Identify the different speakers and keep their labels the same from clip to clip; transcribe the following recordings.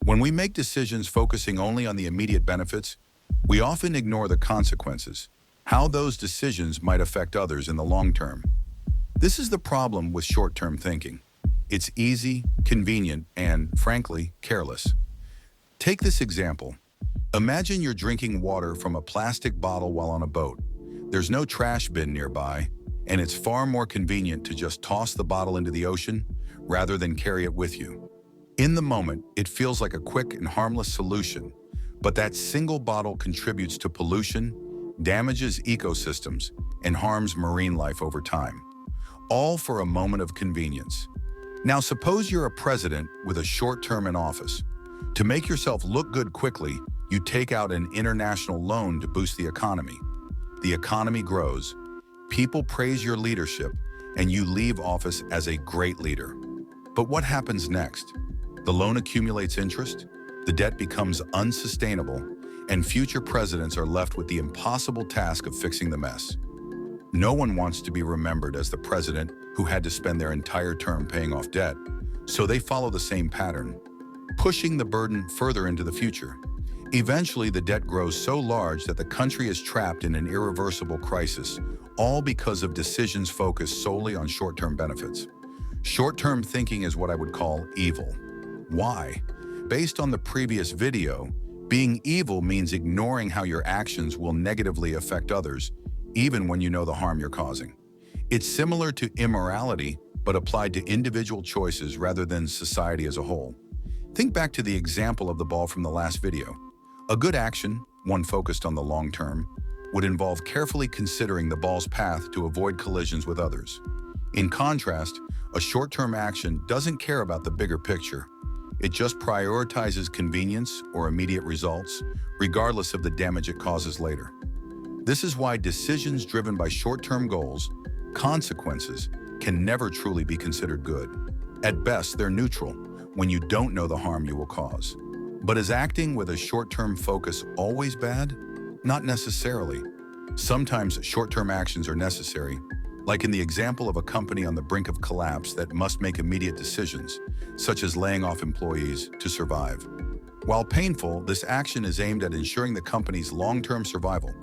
Speaker 1: When we make decisions focusing only on the immediate benefits, we often ignore the consequences, how those decisions might affect others in the long term. This is the problem with short-term thinking. It's easy, convenient, and, frankly, careless. Take this example. Imagine you're drinking water from a plastic bottle while on a boat. There's no trash bin nearby, and it's far more convenient to just toss the bottle into the ocean rather than carry it with you. In the moment, it feels like a quick and harmless solution, but that single bottle contributes to pollution, damages ecosystems, and harms marine life over time, all for a moment of convenience. Now suppose you're a president with a short term in office. To make yourself look good quickly, you take out an international loan to boost the economy. The economy grows, people praise your leadership, and you leave office as a great leader. But what happens next? The loan accumulates interest, the debt becomes unsustainable, and future presidents are left with the impossible task of fixing the mess. No one wants to be remembered as the president who had to spend their entire term paying off debt, so they follow the same pattern, pushing the burden further into the future. Eventually, the debt grows so large that the country is trapped in an irreversible crisis, all because of decisions focused solely on short-term benefits. Short-term thinking is what I would call evil. Why? Based on the previous video, being evil means ignoring how your actions will negatively affect others, even when you know the harm you're causing. It's similar to immorality, but applied to individual choices rather than society as a whole. Think back to the example of the ball from the last video. A good action, one focused on the long term, would involve carefully considering the ball's path to avoid collisions with others. In contrast, a short-term action doesn't care about the bigger picture. It just prioritizes convenience or immediate results, regardless of the damage it causes later. This is why decisions driven by short-term goals, consequences, can never truly be considered good. At best, they're neutral, when you don't know the harm you will cause. But is acting with a short-term focus always bad? Not necessarily. Sometimes short-term actions are necessary, like in the example of a company on the brink of collapse that must make immediate decisions, such as laying off employees to survive. While painful, this action is aimed at ensuring the company's long-term survival.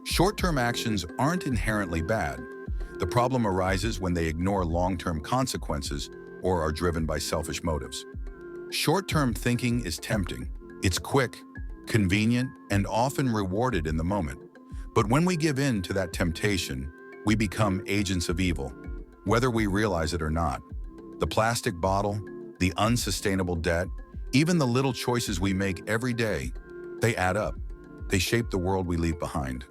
Speaker 1: Short-term actions aren't inherently bad. The problem arises when they ignore long-term consequences or are driven by selfish motives. Short-term thinking is tempting. It's quick, convenient, and often rewarded in the moment. But when we give in to that temptation, we become agents of evil, whether we realize it or not. The plastic bottle, the unsustainable debt, even the little choices we make every day, they add up. They shape the world we leave behind.